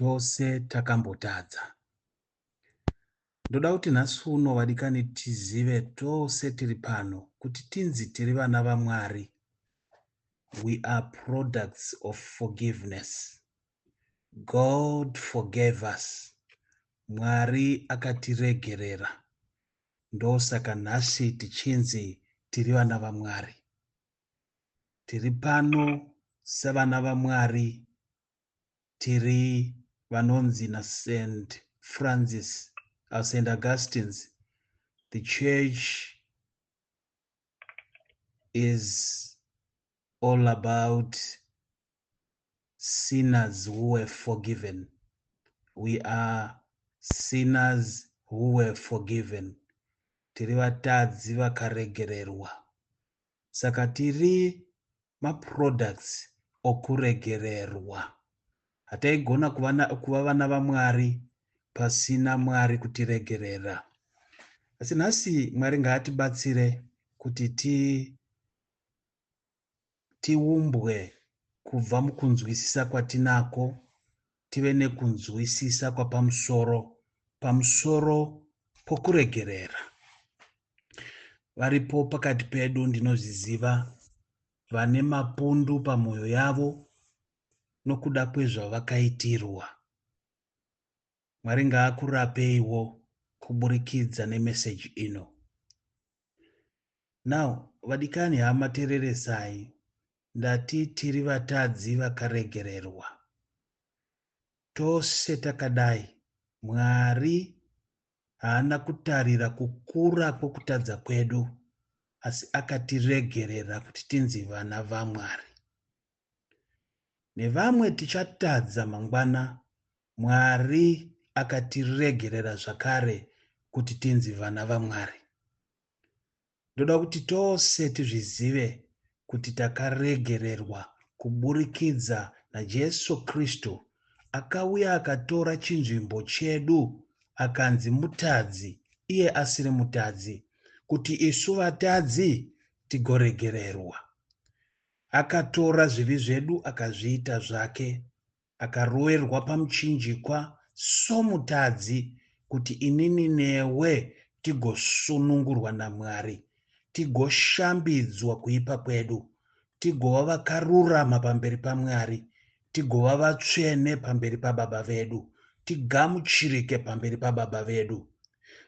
Tose takambotadza. Ndoda kuti nhasi uno vadikani tizive tose tiri pano kuti tinzi tiri vana vaMwari. We are products of forgiveness. God forgave us. Mwari akatiregerera. Ndosaka nhasi tichinzi tiri vana vaMwari. Tiri pano sevana vaMwari. Tiri vanonzi naSt. Francis or St. Augustine's. The church is all about sinners who were forgiven. We are sinners who were forgiven. Tiri vatadzi vakaregererwa. Saka tiri maproducts okuregererwa. Hataigona kuva vana vaMwari pasina Mwari kutiregerera. Asi nhasi Mwari ngaatibatsire kuti tiumbwe kubva mukunzwisisa kwatinako, tive nekunzwisisa pamusoro pokuregerera. Varipo pakati pedu ndinozviziva vane mapundu pamwoyo yavo nokuda kwezvavakaitirwa. Mwari ngaakurapeiwo kuburikidza nemeseji ino. Now, vadikani hama tereresai, ndati tiri vatadzi vakaregererwa. Tose takadai, Mwari haana kutarira kukura kwokutadza kwedu, asi akatiregerera kuti tinzi vana vaMwari. Nevamwe tichatadza mangwana, Mwari akatiregerera zvakare kuti tinzi vana vaMwari. Ndoda kuti tose tizvizive kuti takaregererwa kuburikidza naJesu Kristu akauya akatora chinzvimbo chedu akanzi mutadzi iye asiri mutadzi kuti isu vatadzi tigoregererwa. Akatora zvivi zvedu akazviita zvake, akaroverwa pamuchinjikwa somutadzi kuti inini newe tigosunungurwa naMwari, tigoshambidzwa kuipa kwedu, tigova vakarurama pamberi paMwari, tigova vatsvene pamberi paBaba vedu, tigamuchirike pamberi paBaba vedu.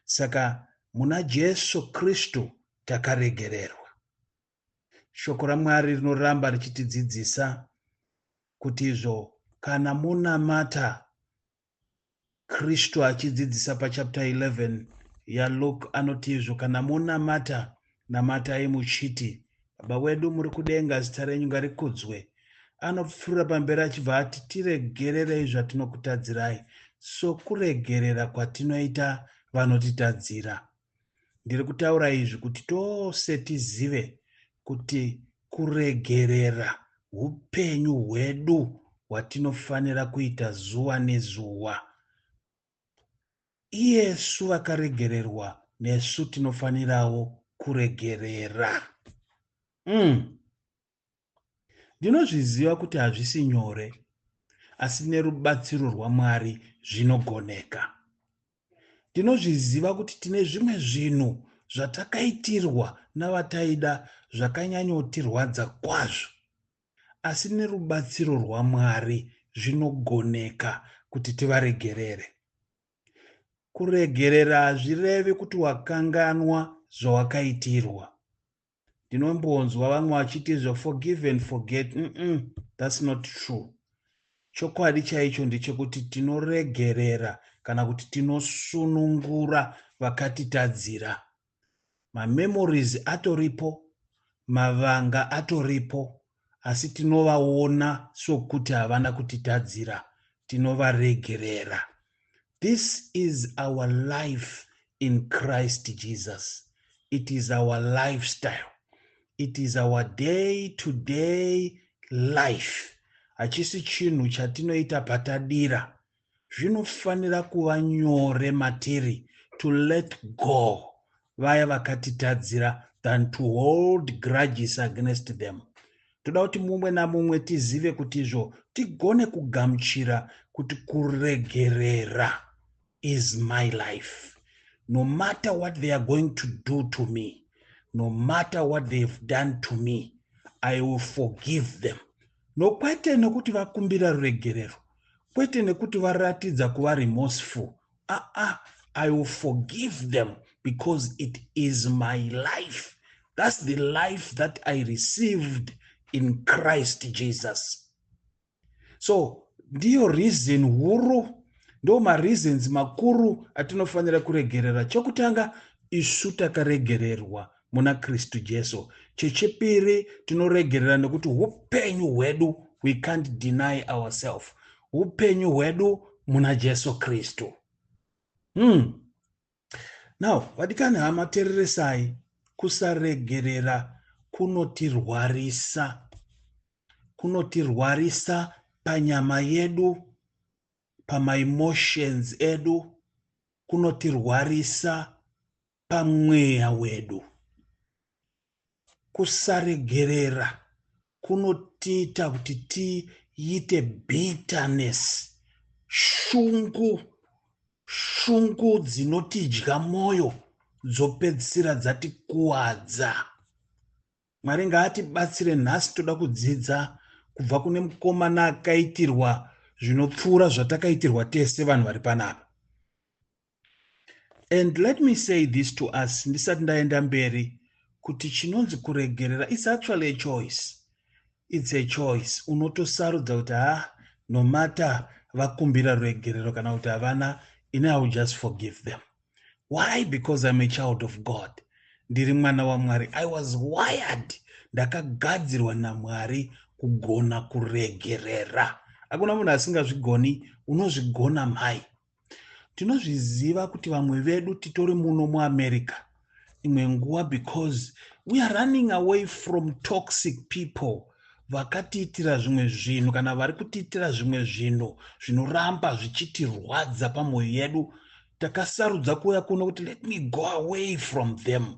Saka muna Jesu Kristu takaregererwa. Shoko raMwari rinoramba richitidzidzisa kuti izvo kana munamata Kristu achidzidzisa pachapter 11 yaLuke anoti izvo kana munamata namatai muchiti Baba wedu muri kudenga, zita renyu ngarikudzwe. Anopfuura pamberi achibva ati tiregererei zvatinokutadzirai sokuregerera kwatinoita vanotitadzira. Ndiri kutaura izvi kuti tose tizive kuti kuregerera upenyu hwedu hwatinofanira kuita zuva nezuva. Iyesu vakaregererwa, nesu tinofanirawo kuregerera. Ndinozviziva kuti hazvisi nyore, asi nerubatsiro rwaMwari zvinogoneka. Ndinozviziva kuti tine zvimwe zvinhu zvatakaitirwa navataida zvakanyanyotirwadza kwazvo, asi nerubatsiro rwaMwari zvinogoneka kuti tivaregerere. Kuregerera hazvirevi kuti wakanganwa zvawakaitirwa. Ndinombonzwa vamwe vachiti forgive and forget. That's not true. Chokwadi chaicho ndechekuti tinoregerera kana kuti tinosunungura vakatitadzira. Mamemories atoripo, mavanga atoripo, asi tinovaona sokuti havana kutitadzira, tinovaregerera. This is our life in Christ Jesus. It is our lifestyle. It is our day-to-day life. Hachisi chinhu chatinoita patadira. Zvinofanira kuva nyore matiri to let go vaya vakatitadzira than to hold grudges against them. Toda kuti mumwe namumwe tizive kuti izvo tigone kugamuchira kuti kuregerera is my life. No matter what they are going to do to me, no matter what they've done to me, I will forgive them. Nokwete nekuti vakumbira ruregerero, kwete nekuti varatidza kuva remorseful. I will forgive them because it is my life. That's the life that I received in Christ Jesus. So, ndiyo reason huru, ndo mareasons makuru atinofanira kuregerera. Chokutanga, isu takaregererwa muna Kristu Jesu. Chechipiri, tinoregerera nekuti upenyu hwedu, we can't deny ourselves. Upenyu hwedu muna Jesu Kristu. Now, vadikani hama tereresai, kusaregerera kunotirwarisa. Kunotirwarisa panyama yedu, pama emotions edu, kunotirwarisa pamweya wedu. Kusaregerera kunotiita kuti tiite bitterness, shungu dzinotidya moyo, dzopedzisira dzatikuwadza. Mwari ngaatibatsire. Nhasi toda kudzidza kubva kune mukomana akaitirwa zvinopfuura zvatakaitirwa tese vanhu vari panapa. And let me say this to us, ndisati ndaenda mberi, kuti chinonzi kuregerera, it's actually a choice. It's a choice. Unotosarudza kuti no matter vakumbira ruregerero kana kuti havana, I will just forgive them. Why? Because I'm a child of God. Ndiri mwana wa Mwari. I was wired. Ndakagadzirwa naMwari kugona kuregerera. Hakuna munhu asingazvigoni, unozvigona mai. Tinozviziva kuti vamwe vedu titori muno muAmerica imwe nguva because we are running away from toxic people vakatiitira zvimwe zvinhu kana vari kutiitira zvimwe zvinhu zvinoramba zvichitirwadza pamwoyo yedu. Takasarudza kuuya kuno kuti let me go away from them.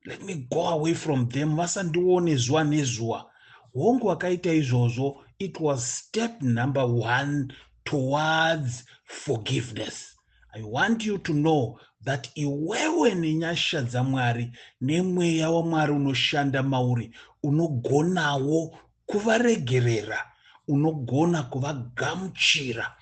Let me go away from them. Vasandione zuva nezuva. Hongu wakaita izvozvo, it was step number 1 towards forgiveness. I want you to know that iwewe nenyasha dzaMwari nemweya waMwari unoshanda mauri, unogonawo kuvaregerera, unogona kuvagamuchira,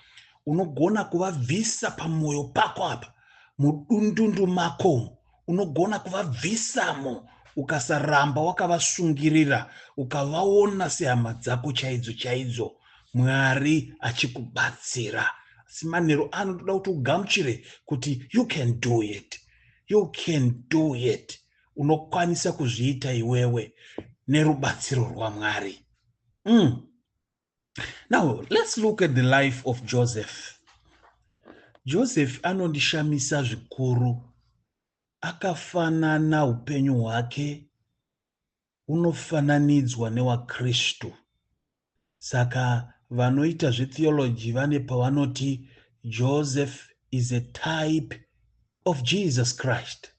unogona kuvabvisa pamwoyo pako apa, mudundundu mako, unogona kuvabvisamo ukasaramba wakavasungirira, ukavaona sehama dzako chaidzo. Mwari achikubatsira. Simanero anoda kuti ugamuchire kuti you can do it. You can do it. Unokwanisa kuzviita iwewe nerubatsiro rwaMwari. Now, let's look at the life of Joseph. Joseph anondishamisa zvikuru. Akafanana upenyu hwake unofananidzwa newaKristu. Saka vanoita zvetheology vane pavanoti Joseph is a type of Jesus Christ.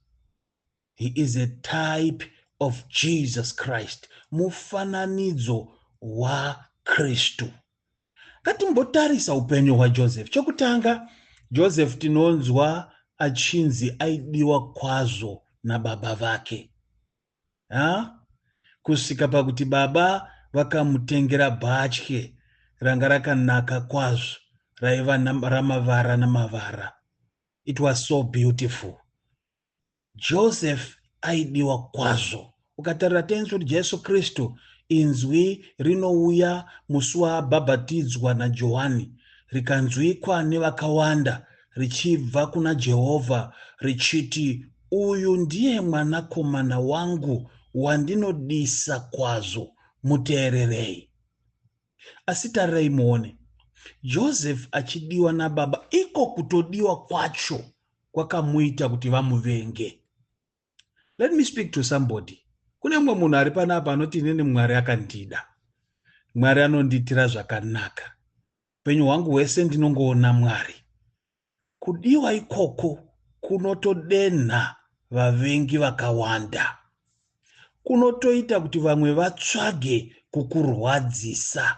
He is a type of Jesus Christ. Mufananidzo waKristu. Ngatimbotarisa upenyu hwaJoseph. Chokutanga, Joseph tinonzwa achinzi aidiwa kwazvo nababa vake. Kusvika pakuti baba vakamutengera bhatye ranga rakanaka kwazvo, raiva ramavara namavara. It was so beautiful. Joseph aidiwa kwazvo. Ukatarira tenzi kuti Jesu Kristu, inzwi rinouya musi waabhabhatidzwa naJohani, rikanzwikwa nevakawanda, richibva kuna Jehovha, richiti, uyu ndiye mwanakomana wangu wandinodisa kwazvo, muteererei. Asi tarirai muone, Joseph achidiwa nababa, iko kutodiwa kwacho kwakamuita kuti vamuvenge. Let me speak to somebody. Kune mumwe munhu ari panapa anoti inini Mwari akandida. Mwari anondiitira zvakanaka. Upenyu hwangu hwese ndinongoona Mwari. Kudiwa ikoko kunotodenha vavengi vakawanda. Kunotoita kuti vamwe vatsvage kukurwadzisa.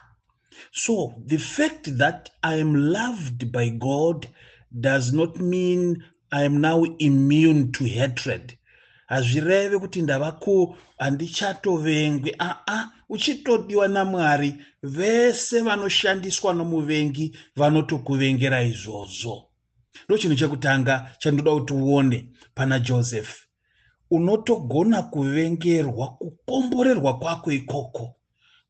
So the fact that I am loved by God does not mean I am now immune to hatred. Hazvireve kuti handichatovengwi. Uchitodiwa naMwari, vese vanoshandiswa nomuvengi vanotokuvengera izvozvo. Ndochinhu chekutanga chandoda kuti uone pana Joseph. Unotogona kuvengerwa, kukomborerwa kwako ikoko,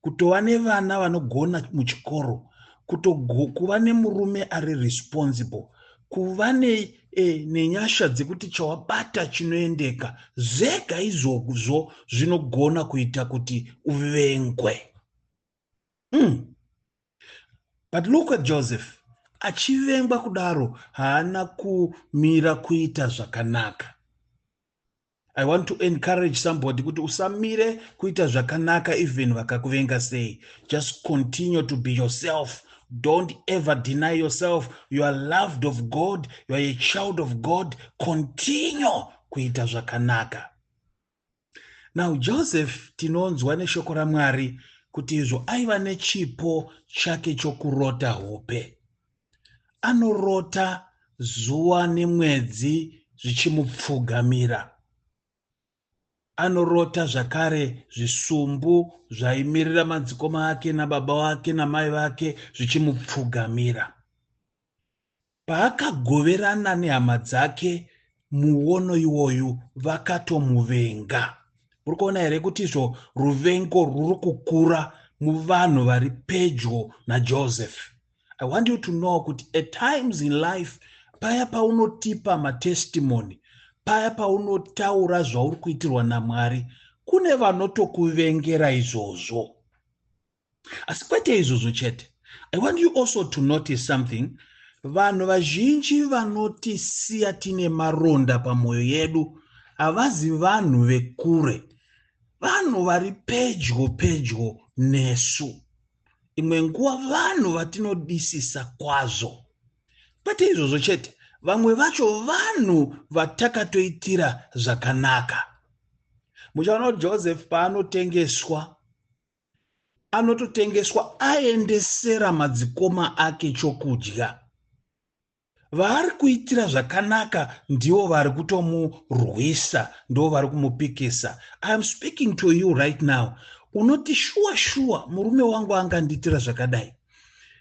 kutova nevana vanogona muchikoro, kuva nemurume ari responsible, kuva nenyasha dzekuti chawabata chinoendeka, zvega izvozvo zvinogona kuita kuti uvengwe. But look at Joseph. Achivengwa kudaro, haana kumira kuita zvakanaka. I want to encourage somebody kuti usamire kuita zvakanaka even vakakuvenga sei. Just continue to be yourself. Don't ever deny yourself. You are loved of God. You are a child of God. Continue kuita zvakanaka. Now Joseph tinonzwa neshoko raMwari kuti izvo aiva nechipo chake chokurota hope. Anorota zuva nemwedzi zvichimupfugamira. Anorota zvakare zvisumbu zvaimirira madzikoma ake nababa vake namai vake zvichimupfugamira. Paakagoverana nehama dzake, muono iwoyu vakatomuvenga. Uri kuona here kuti izvo ruvengo ruri kukura muvanhu vari pedyo naJoseph. I want you to know kuti at times in life, paya paunotipa matestimony, paya paunotaura zvauri kuitirwa naMwari, kune vanotokuvengera izvozvo. Asi kwete izvozvo chete. I want you also to notice something. Vanhu vazhinji vanotisiya tine maronda pamwoyo yedu havazi vanhu vekure, vanhu vari pedyo nesu. Imwe nguva vanhu vatinodisisa kwazvo. Kwete izvozvo chete, vamwe vacho vanhu vatakatoitira zvakanaka. Muchaona Joseph paanotengeswa, anototengeswa aendesera madzikoma ake chokudya. Vari kuitira zvakanaka ndivo vari kutomurwisa, ndivo vari kumupikisa. I am speaking to you right now. Unoti shuwa murume wangu angandiitira zvakadai.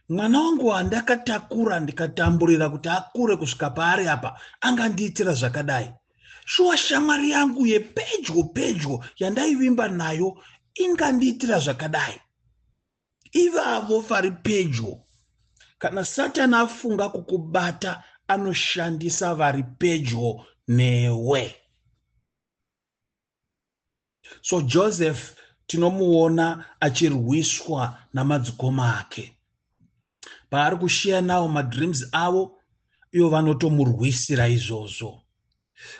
Mwana wangu wandakatakura ndikatamburira kuti akure kusvika paari apa angandiitira zvakadai. Shuwa shamwari yangu yepedyo yandaivimba nayo ingandiitira zvakadai. Ivavo vari pedyo. Kana Satani afunga kukubata, anoshandisa vari pedyo newe. So Joseph tinomuona achirwiswa namadzikoma ake. Paari kushiya nawo madreams avo, ivo vanotomurwisira izvozvo.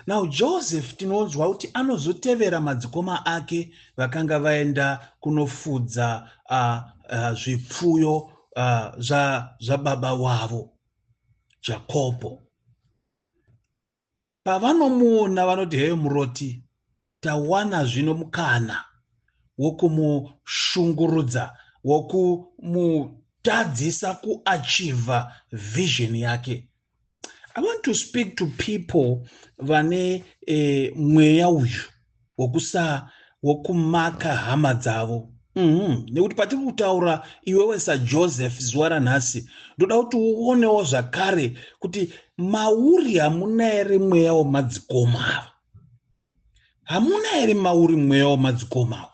Now Joseph tinonzwa kuti anozotevera madzikoma ake vakanga vaenda kunofudza zvipfuyo zvababa wavo Jakobho. Pavanomuona vanoti, heyo muroti, tawana zvino mukana wokumushungurudza, wokumutadzisa kuachieva vision yake. I want to speak to people vane mweya uyu wokumaka hama dzavo. Nekuti patiri kutaura iwewe saJoseph zuva ranhasi, ndoda kuti uonewo zvakare kuti mauri hamuna here mweya wemadzikoma ava. Hamuna here mauri mweya wemadzikoma ava.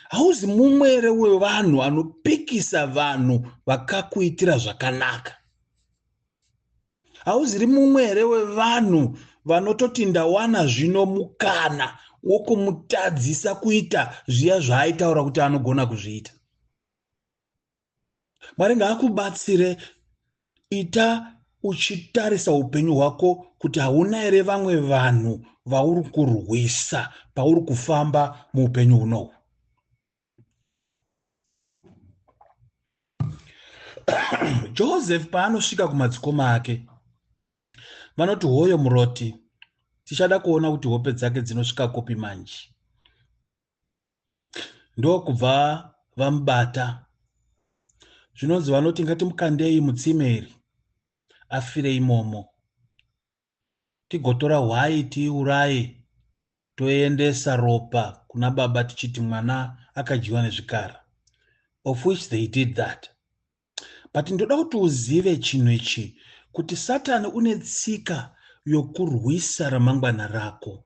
Hauzi mumwe here wevanhu anopikisa vanhu vakakuitira zvakanaka. Hauziri mumwe here wevanhu vanototi ndawana zvino mukana wokumutadzisa kuita zviya zvaaitaura kuti anogona kuzviita. Mwari ngaakubatsire. Ita uchitarisa upenyu hwako kuti hauna here vamwe vanhu vauri kurwisa pauri kufamba muupenyu hunohu. Joseph paanosvika kumadzikoma ake, vanoti hoyo muroti, tichada kuona kuti hope dzake dzinosvika kopi manje. Ndokubva vamubata. Zvinonzi vanoti ngatimukandei mutsime iri afire imomo, tigotora hwai tiuraye toendesa ropa kuna baba tichiti mwana akadyiwa nezvikara, of which they did that. But ndoda kuti uzive chinhu ichi kuti Satani une tsika yokurwisa ramangwana rako.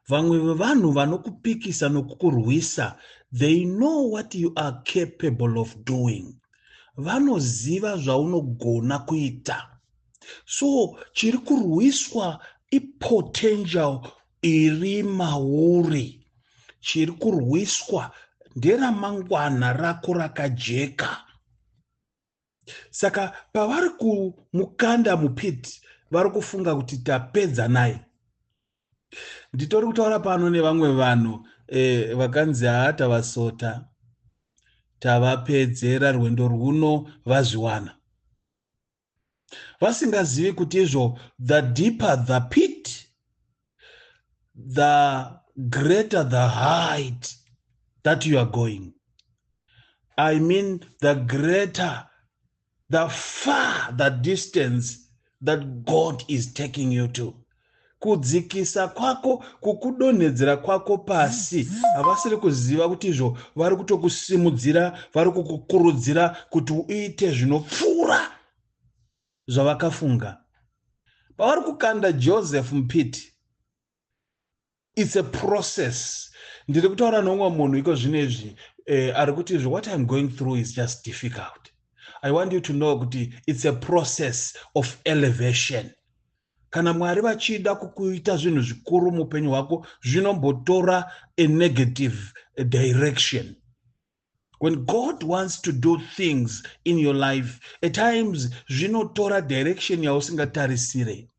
Vamwe vevanhu vanokupikisa nokukurwisa, they know what you are capable of doing. Vanoziva zvaunogona kuita. So chiri kurwiswa ipotential iri mauri. Chiri kurwiswa nderamangwana rako rakajeka. Saka pavari kumukanda mupiti, vari kufunga kuti tapedza naye. Nditori kutaura pano nevamwe vanhu vakanzi tavasota, tavapedzera rwendo rwuno vazviwana. Vasingazivi kuti izvo, the deeper the pit, the greater the height that you are going. I mean, the greater, the far the distance that God is taking you to. Kudzikisa kwako, kukudonhedzera kwako pasi, havasiri kuziva kuti izvo vari kutokusimudzira, vari kukukurudzira kuti uite zvinopfuura zvavakafunga. Pavari kukanda Joseph mupiti, it's a process. Ndiri kutaura nomwe munhu iko zvinezvi ari kuti what I'm going through is just difficult. I want you to know kuti it's a process of elevation. Kana Mwari vachida kukuita zvinhu zvikuru mupenyu hwako, zvinombotora a negative direction. When God wants to do things in your life, at times zvinotora direction yausingatarisire.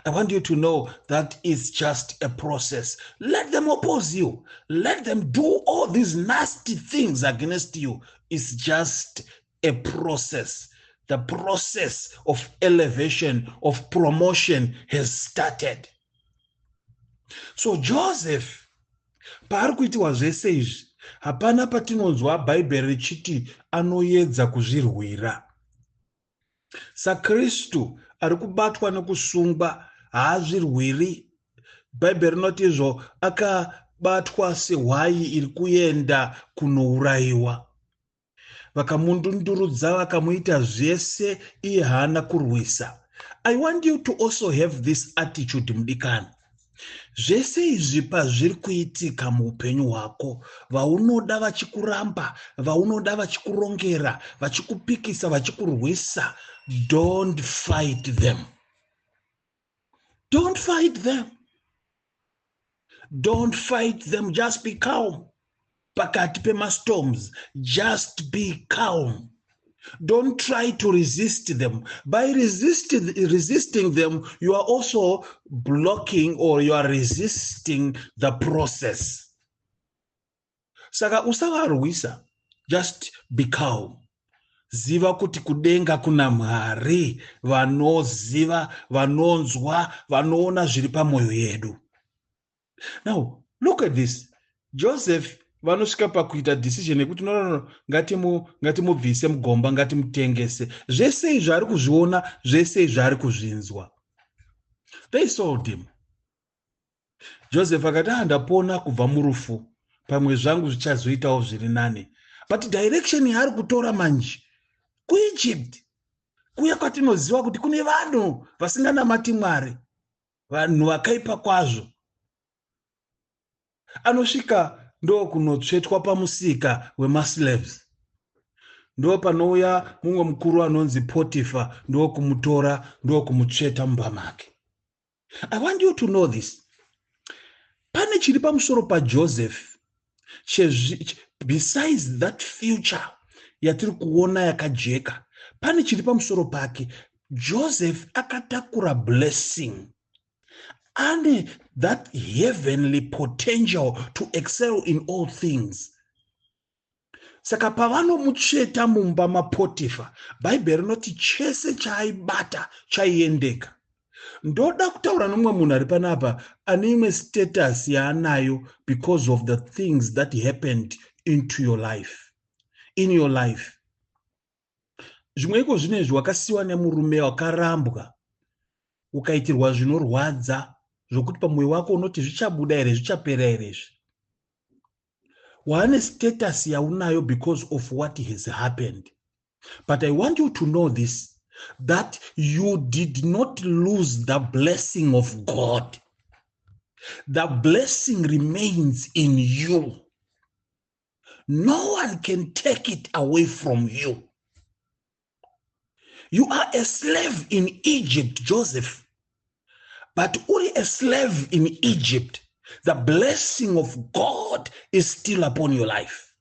I want you to know that it's just a process. Let them oppose you. Let them do all these nasty things against you. It's just a process. The process of elevation, of promotion has started. So Joseph, paari kuitiwa zvese izvi, hapana patinonzwa Bhaibheri richiti anoedza kuzvirwira. SaKristu ari kubatwa nekusungwa haazvirwiri. Bhaibheri rinoti izvo akabatwa sehwai iri kuenda kunourayiwa. Vakamundundurudza vakamuita zvese iye haana kurwisa. I want you to also have this attitude mudikani. Zvese izvi pazviri kuitika muupenyu hwako, vaunoda vachikuramba, vaunoda vachikurongera, vachikupikisa, vachikurwisa, don't fight them. Don't fight them. Don't fight them. Just be calm. Pakati pemastorms, just be calm. Don't try to resist them. By resisting them, you are also blocking or you are resisting the process. Saka usavarwisa, just be calm. Ziva kuti kudenga kuna Mwari, vanoziva, vanonzwa, vanoona zviri pamwoyo yedu. Now, look at this. Joseph vanosvika pakuita decision yekuti no, ngatimubvise mugomba, ngatimutengese. Zvese izvi ari kuzviona, zvese izvi ari kuzvinzwa. They sold him. Joseph akati ndapona kubva murufu, pamwe zvangu zvichazoitawo zviri nani. But direction yaari kutora manje kuEgypt, kuya kwatinoziva kuti kune vanhu vasinganamati Mwari, vanhu vakaipa kwazvo. Anosvika ndo kunotsvetwa pamusika wemaslaves. Ndo panouya mumwe mukuru anonzi Potifa, ndo kumutora, ndo kumutsveta mumba make. I want you to know this. Pane chiri pamusoro paJoseph, besides that future yatiri kuona yakajeka, pane chiri pamusoro pake. Joseph akatakura blessing. And that heavenly potential to excel in all things. Saka pavanomutsveta mumba maPotifa, Bhaibheri rinoti chese chaaibata chaiendeka. Ndoda kutaura nomwe munhu ari panapa ane imwe status yaanayo because of the things that happened into your life. In your life. zvimwe iko zvinezvi wakasiwa nemurume wakarambwa ukaitirwa zvinorwadza zvokuti pamwoyo wako unoti zvichabuda here, zvichapera here izvi. Waane status yaunayo because of what has happened. But I want you to know this, that you did not lose the blessing of God. The blessing remains in you. No one can take it away from you. You are a slave in Egypt, Joseph. But only a slave in Egypt, the blessing of God is still upon your life.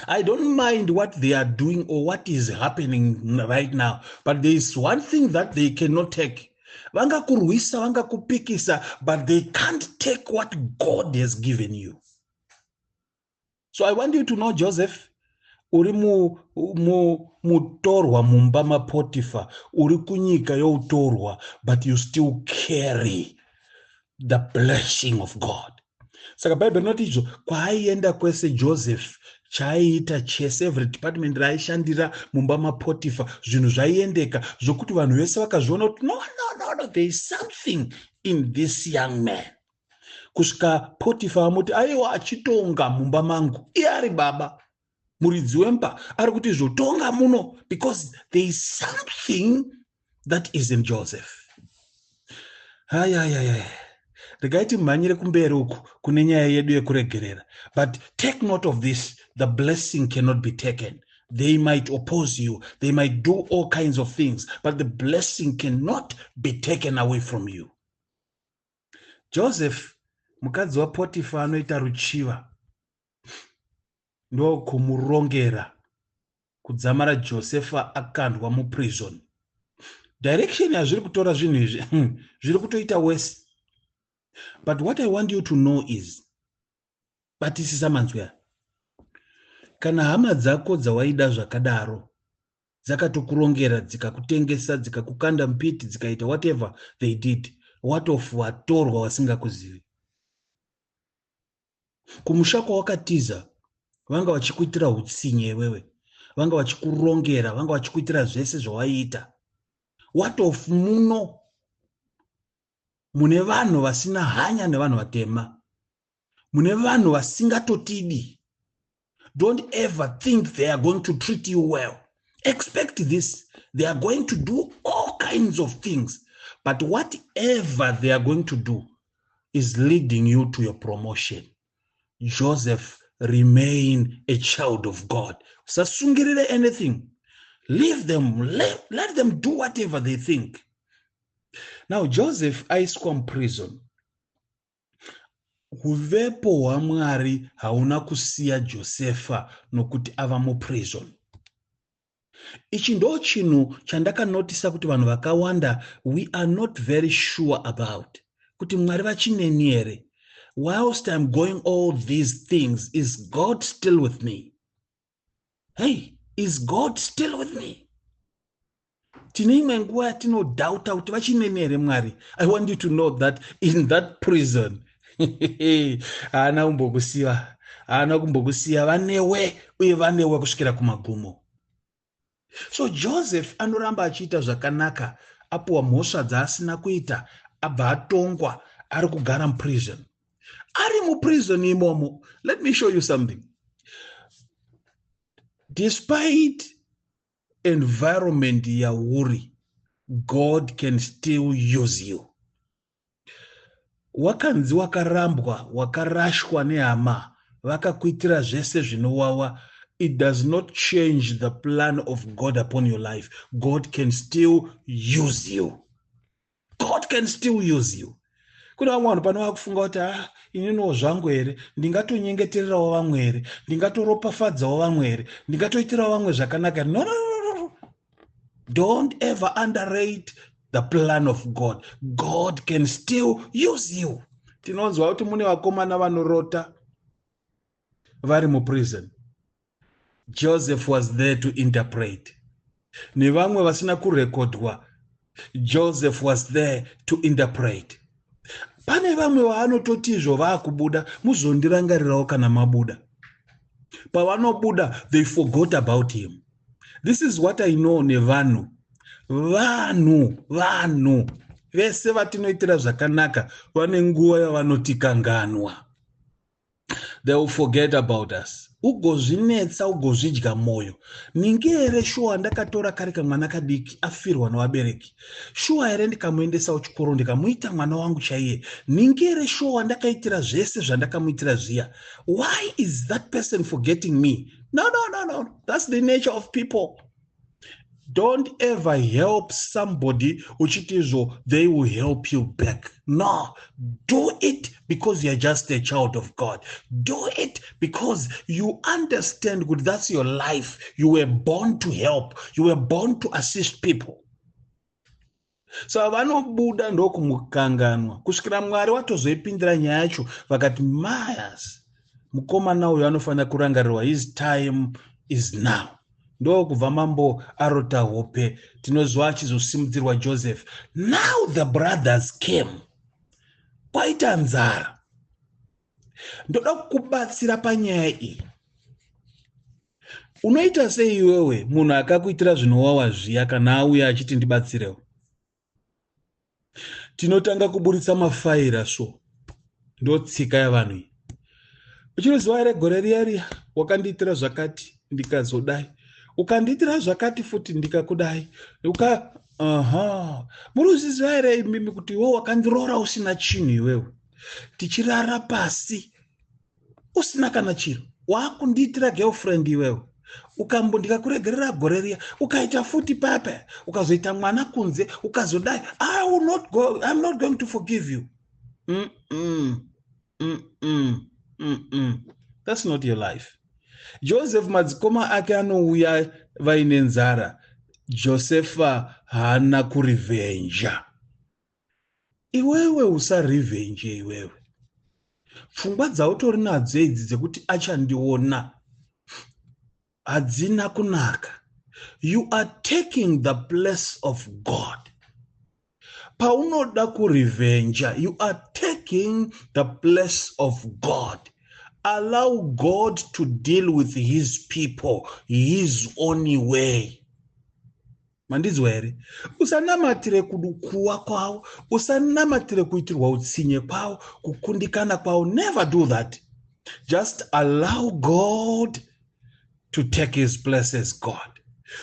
I don't mind what they are doing or what is happening right now, but there is one thing that they cannot take. Vangakurwisa, vangakupikisa, but they can't take what God has given you. So I want you to know, Joseph, uri mutorwa mumba maPotifa, uri kunyika youtorwa, but you still carry the blessing of God. Saka Bible rinoti izvo, kwaaienda kwese Joseph, chaiita chese, every department raaishandira mumba maPotifa, zvinhu zvaiendeka zvokuti vanhu vese vakazviona kuti no, there is something in this young man. Kusvika Potifa amuti aiwa achitonga mumba mangu, iye ari baba muridzi wemba, ari kuti zvotonga muno because there is something that is in Joseph. Regai timhanyire kumberi uku kune nyaya yedu yekuregerera. But take note of this, the blessing cannot be taken. They might oppose you, they might do all kinds of things, but the blessing cannot be taken away from you. Joseph, mukadzi waPotifa anoita ruchiva, ndo kumurongera kudzamara Josefa akandwa muprison. Direction yazviri kutora zvinhu izvi zviri kutoita wese. But what I want you to know is, batisisa manzwa, kana hama dzako dzawaida zvakadaro dzakatokurongera, dzikakutengesa, dzikakukanda mupiti, dzikaita whatever they did, what of watorwa wasingakuzivi? Kumusha kwawakatiza vanga vachikuitira utsinye wewe, vanga vachikurongera, vanga vachikuitira zvese zvawaiita. What of muno mune vanhu vasina hanya nevanhu vatema, mune vanhu vasingatotidi? Don't ever think they are going to treat you well. Expect this. They are going to do all kinds of things, but whatever they are going to do is leading you to your promotion. Joseph, remain a child of God. Sasungirire anything. Leave them. Let them do whatever they think. Now, Joseph aiswa prison. Uvepo hwaMwari hauna kusiya Josefa nokuti ava muprison. Ichi ndo chinhu chandakanotisa kuti vanhu vakawanda we are not very sure about. Kuti Mwari vachineni here. Whilst I'm going all these things, is God still with me? Hey, is God still with me? Tine imwe nguva yatinodhauta kuti vachineni here Mwari. I want you to know that in that prison, haana kumbokusiya vanewe uye vanewe kusvikira kumagumo. So Joseph anoramba achiita zvakanaka, apuwa mhosva dzaasina kuita, abva atongwa, ari kugara muprison. Ari muprison imomo. Let me show you something. Despite environment yauri, God can still use you. Wakanzi wakarambwa, wakarashwa nehama, vakakuitira zvese zvinowawa, it does not change the plan of God upon your life. God can still use you. God can still use you. Kuna vamwe vanhu pano vakufunga kuti ininiwo zvangu here, ndingatonyengetererawo vamwe here, ndingatoropafadzawo vamwe here, ndingatoitirawo vamwe zvakanaka. No. Don't ever underrate the plan of God. God can still use you. Tinonzwa kuti mune vakomana vanorota vari muprison. Joseph was there to interpret. Nevamwe vasina kurekodwa, Joseph was there to interpret. Pane vamwe vaanototi izvo vaakubuda, muzondirangarirawo kana mabuda. Pavanobuda, they forgot about him. This is what I know nevanhu. Vanhu vese vatinoitira zvakanaka vane nguva yavanotikanganwa. They will forget about us. Ugozvinetsa ugozvidya moyo. Ningere shuwa ndakatora kari kamwana kadiki afirwa navabereki. Shuwa here ndikamuendesa kuchikoro ndikamuita mwana wangu chaiye. Ningere shuwa ndakaitira zvese zvandakamuitira zviya. Why is that person forgetting me? No. That's the nature of people. Don't ever help somebody uchitizo they will help you back. No, do it because you're just a child of God. Do it because you understand good. That's your life. You were born to help. You were born to assist people. So vanobuda ndokumukanganwa kusvikira Mwari watozoipindira nyaya yacho vakati Mayas mukomana uyu anofanira kurangarirwa, his time is now. Ndo kubva mambo arota hope tinozwa achizosimudzirwa Joseph. Now the brothers came. Kwaita nzara. Ndoda kukubatsira panyaya iyi. Unoita sei iwewe munhu akakuitira zvinowawa zviya kana auya achiti ndibatsirewo? Tinotanga kuburitsa mafaira so. Ndotsika yavanhu iyi. Uchinoziva here gore riya wakandiitira zvakati ndikazodai. Ukandiitira zvakati futi ndikakudai. Muruziziva here mimi kuti iwewe wakandiroora usina chinhu iwewe. Tichirara pasi usina kana chiro. Wakundiitira girlfriend iwewe. Ndikakuregerera gore riya ukaita futi pape ukazoita mwana kunze ukazodai I'm not going to forgive you. That's not your life. Joseph madzikoma ake anouya vaine nzara. Josefa haana kurivenja. Iwewe usarevenge iwewe. Pfungwa dzautori nadzo idzi dzekuti achandiona hadzina kunaka. You are taking the place of God. Paunoda kurivenja, you are taking the place of God. Allow God to deal with his people his own way. Mandizwa here? Usanamatire kudukuwa kwao, usanamatire kuitirwa utsinye kwao, kukundikana kwao. Never do that. Just allow God to take his place as God.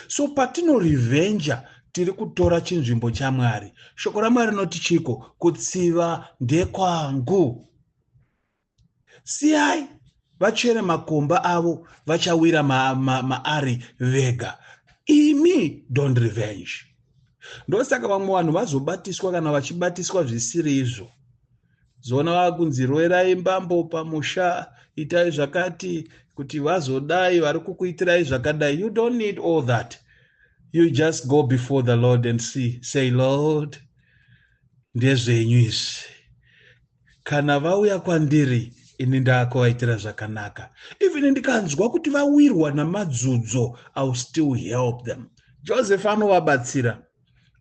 So patino revenger tiri kutora chinzvimbo chaMwari. Shoko raMwari rinoti chiko, kutsiva ndekwangu. Siyai vachere makomba avo vachawira maari vega. Imi don't revenge. Ndosaka vamwe vanhu vazobatiswa kana vachibatiswa zvisiri izvo. Zona vakunzi roerai mbambo pamusha, itai zvakati kuti vazodai vari kukuitirai zvakadai. You don't need all that. You just go before the Lord and say, Lord, ndezvenyu izvi. Kana vauya kwandiri ini ndakawaitira zvakanaka. Even ndikanzwa kuti vawirwa namadzudzo, I will still help them. Joseph anovabatsira.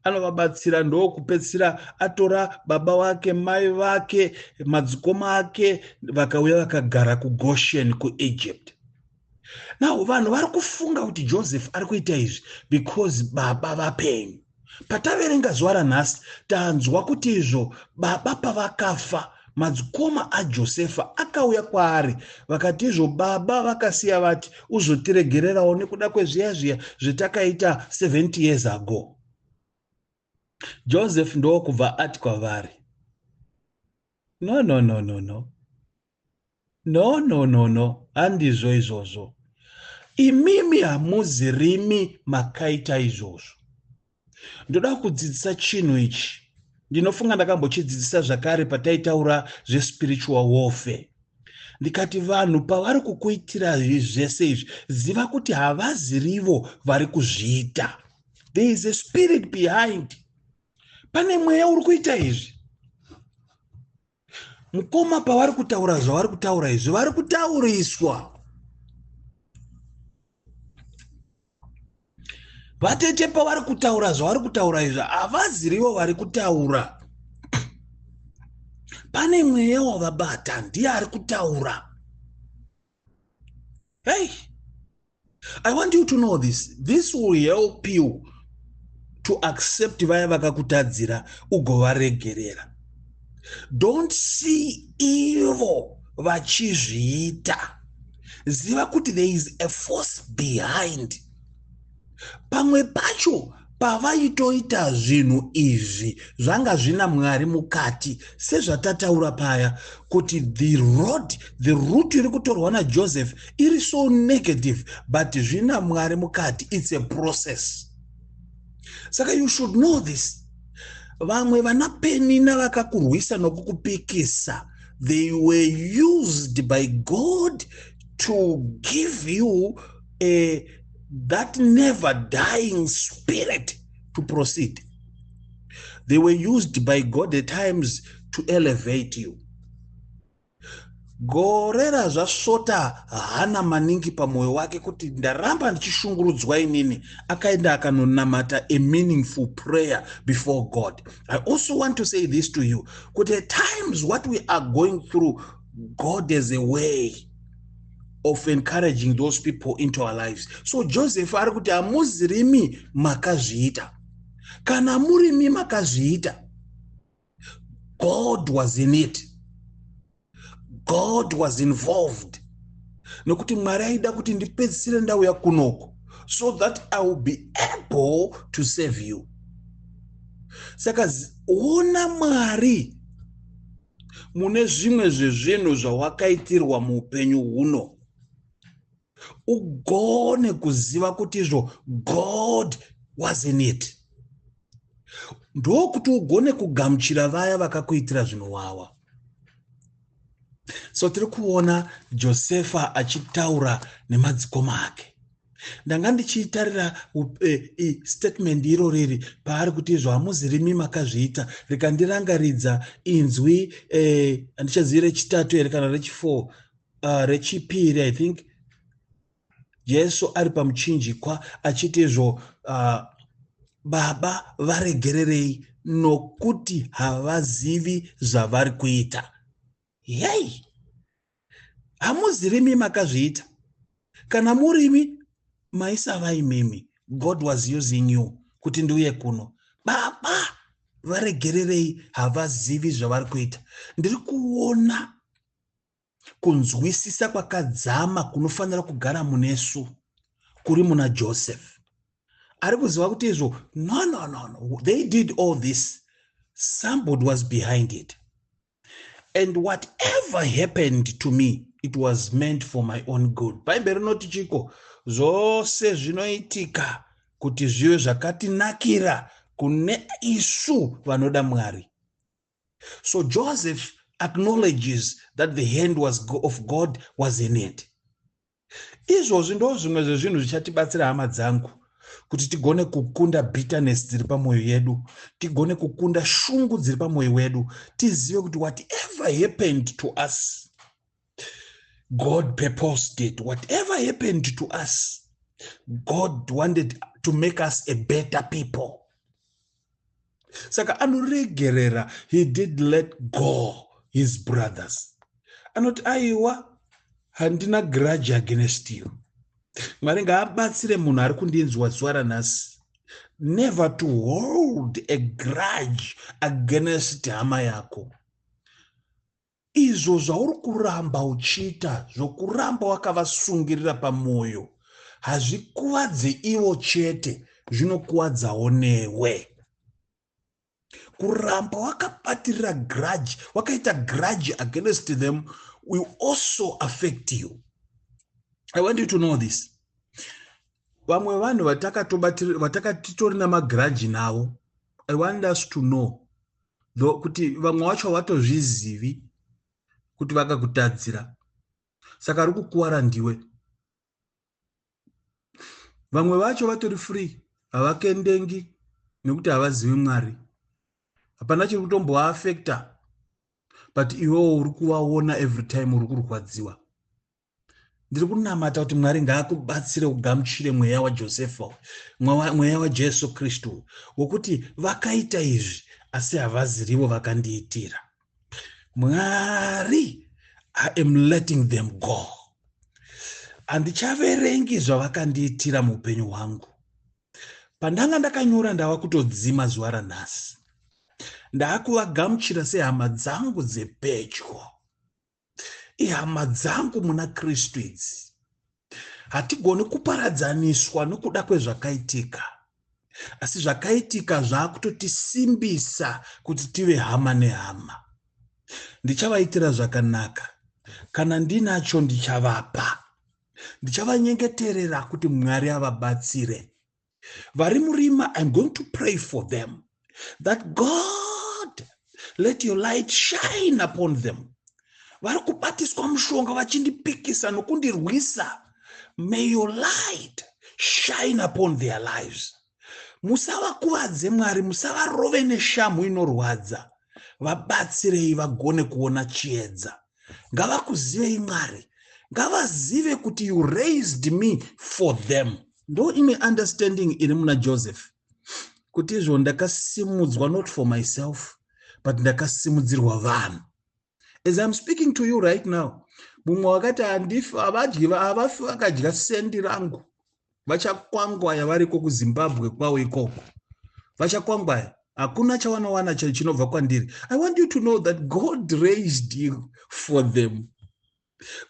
Anovabatsira ndokupedzisira atora baba wake, mai vake, madzikoma ake vakauya vakagara kuGoshen kuEgypt. Now vanhu vari kufunga kuti Joseph ari kuita izvi because baba vapenyu. Pataverenga zuva ranhasi tanzwa kuti izvo baba pavakafa madzikoma aJosefa akauya kwaari vakati izvo baba vakasiya vati uzotiregererawo nekuda kwezviya zvetakaita 70 years ago. Joseph ndokubva ati kwavari, no, handizvo izvozvo. Imimi hamuzi rimi makaita izvozvo. Ndoda kudzidzisa chinhu ichi. Ndinofunga ndakambochidzidzisa zvakare pataitaura zve-spiritual warfare. Ndikati vanhu pavari kukuitira zvese izvi, ziva kuti havazirivo vari kuzviita. There is a spirit behind. Pane mweya uri kuita izvi. Mukoma pavari kutaura zvavari kutaura izvi, vari kutauriswa. Vatete pavari kutaura zvavari kutaura izvi, havazirivo vari kutaura. Pane mweya wavabata, ndiye ari kutaura. Hey! I want you to know this. This will help you to accept vaya vakakutadzira ugovaregerera. Don't see evil vachizviita. Ziva kuti there is a force behind. Pamwe pacho pavaitoita zvinhu izvi zvanga zvina Mwari mukati, sezvatataura paya kuti the route iri kutorwa naJoseph iri so negative, but zvina Mwari mukati. It's a process. Saka you should know this. Vamwe vana Penina vakakurwisa nokukupikisa, they were used by God to give you that never dying spirit to proceed. They were used by God at times to elevate you. Gorera zvasvota hana maningi pamwoyo wake kuti ndaramba ndichishungurudzwa inini, akaenda akanonamata a meaningful prayer before God. I also want to say this to you, kuti at times what we are going through, God has a way of encouraging those people into our lives. So Joseph ari kuti hamuzirimi makazviita. Kana murimi makazviita, God was in it. God was involved. Nokuti Mwari aida kuti ndipedzisire ndauya kunoko, so that I will be able to save you. Saka ona Mwari mune zvimwe zvezvinhu zvawakaitirwa muupenyu huno, ugone kuziva kuti izvo God was in it. Ndokuti ugone kugamuchira vaya vakakuitira zvinhuwawa. So tiri kuona Josefa achitaura nemadzikoma ake. Ndanga ndichitarira statement iro riri paari kuti izvo hamuzirimi makazviita, rikandirangaridza inzwi handichazivi rechitatu here kana rechi4, rechipiri I think, Jesu ari pamuchinjikwa achiti izvo Baba varegererei nokuti havazivi zvavari kuita. Yay! Hamuzirimi makazviita. Kana murimi maisava imimi. God was using you kuti ndiuye kuno. Baba varegererei havazivi zvavari kuita. Ndiri kuona kunzwisisa kwakadzama kunofanira kugara munesu kuri muna Joseph. Ari kuziva kuti izvo, no, they did all this. Somebody was behind it. And whatever happened to me, it was meant for my own good. Bible rinoti chiko, zvose zvinoitika kuti zvive zvakatinakira kune isu vanoda Mwari. So Joseph acknowledges that the hand of God was in it. Izvozvi ndo zvimwe zvezvinhu zvichatibatsira hama dzangu, kuti tigone kukunda bitterness dziri pamwoyo yedu, tigone kukunda shungu dziri pamwoyo wedu, tizive kuti whatever happened to us, God purposed it. Whatever happened to us, God wanted to make us a better people. Saka anoregerera, he did let go his brothers. Anoti aiwa, handina grudge against you. Mwari ngaabatsire munhu ari kundinzwa zuva ranhasi, never to hold a grudge against hama yako. Izvo zvauri kuramba uchiita, zvokuramba wakavasungirira pamwoyo, hazvikuwadze ivo chete, zvinokuwadzawo newe. Kuramba wakabatirira grudge, wakaita grudge against them, will also affect you. I want you to know this. Vamwe vanhu vatakatitori namagrudge navo, I want us to know kuti vamwe vacho vatozvizivi kuti vakakutadzira, saka uri kukuwara ndiwe. Vamwe vacho vatori free, havakendengi nekuti havazivi Mwari, hapana chiri kutomboaffecta, but iwewo uri kuvaona every time uri kurwadziwa. Ndiri kunamata kuti Mwari ngaakubatsire kugamuchire mweya waJosefa, mweya waJesu Kristu, wokuti vakaita izvi asi havazirivo vakandiitira. Mwari, I am letting them go. handichaverengi zvavakandiitira muupenyu hwangu. Pandanga ndakanyora ndava kutodzima zuva ranhasi, ndaakuvagamuchira sehama dzangu dzepedyo. Ihama dzangu muna Kristu idzi. Hatigoni kuparadzaniswa nokuda kwezvakaitika, asi zvakaitika zvakutotisimbisa kuti tive hama nehama. Ndichavaitira zvakanaka. Kana ndinacho ndichavapa. Ndichavanyengeterera kuti Mwari avabatsire. Vari murima, I'm going to pray for them that God let your light shine upon them. Vari kubatiswa mushonga vachindipikisa nokundirwisa. May your light shine upon their lives. Musavakuvadze Mwari, musavarove neshamhu inorwadza. Vabatsirei vagone kuona chiedza. Ngavakuzivei Mwari. Ngavazive kuti you raised me for them. Ndo imwe understanding iri muna Joseph. Kuti izvo ndakasimudzwa not for myself, but ndakasimudzirwa vanhu. As I'm speaking to you right now, mumwe wakati havafi vakadya sendi rangu. Vachakwangwaya variko kuZimbabwe kwavo ikoko. Vachakwangwaya. Hakuna chavanowana chinobva kwandiri. I want you to know that God raised you for them.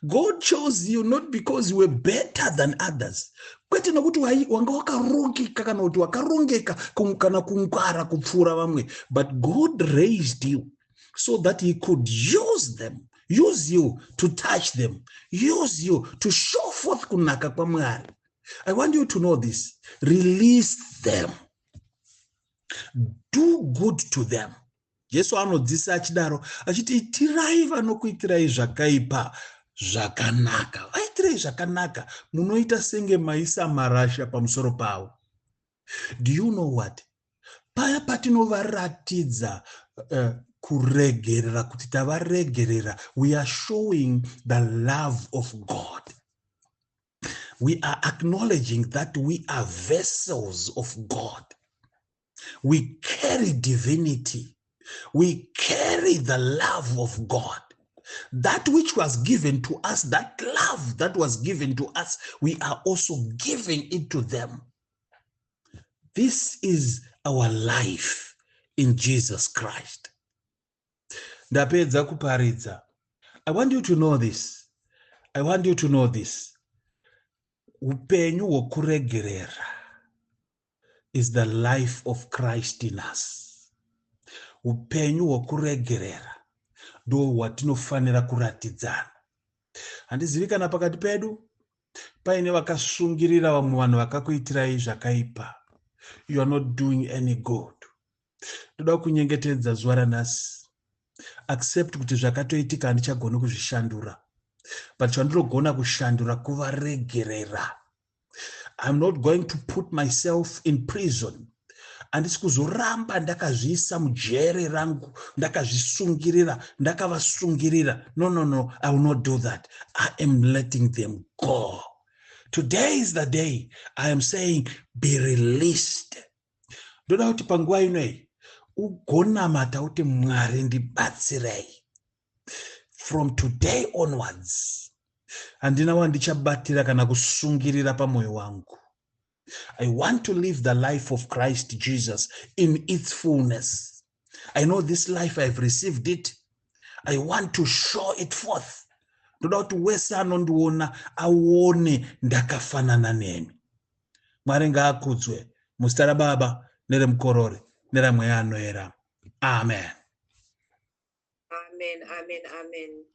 God chose you not because you were better than others. Kwete nokuti wanga wakarongeka kana kuti wakarongeka kana kungwara kupfuura vamwe. But God raised you so that he could use them. Use you to touch them. Use you to show forth kunaka kwa Mwari. I want you to know this. Release them. Do good to them. Jesu anodzisa achidaro achiti itirai vanokuitirai zvakaipa zvakanaka. Vaitirai zvakanaka. Munoita senge maisa marasha pamusoro pavo. Do you know what? Paya patinovaratidza kuregerera kuti tavaregerera, we are showing the love of God. We are acknowledging that we are vessels of God. We carry divinity. We carry the love of God. That which was given to us, that love that was given to us, we are also giving it to them. This is our life in Jesus Christ. Ndapedza kuparidza. I want you to know this. I want you to know this. Upenyu hwokuregerera is the life of Christ in us. Upenyu hwokuregerera ndo hwatinofanira kuratidzana. Handizivi kana pakati pedu paine vakasungirira vamwe vanhu vakakuitirai zvakaipa. You are not doing any good. Ndoda kunyengetedza zuva ranhasi. Accept kuti zvakatoitika handichagoni kuzvishandura. But chandinogona kushandura kuvaregerera. I'm not going to put myself in prison. Handisi kuzoramba ndakazviisa mujere rangu, ndakazvisungirira, ndakavasungirira. No, I will not do that. I am letting them go. Today is the day I am saying, be released. Ndoda kuti panguva inoi ugonamata uti Mwari ndibatsirei. From today onwards, handina wandichabatira kana kusungirira pamoyo wangu. I want to live the life of Christ Jesus in its fullness. I know this life I've received it. I want to show it forth. Ndoda kuti wese anondiona aone ndakafanana nemi. Mwari ngaakudzwe muzita raBaba nereMukorore neramweya anoera. Amen. Amen, amen, amen.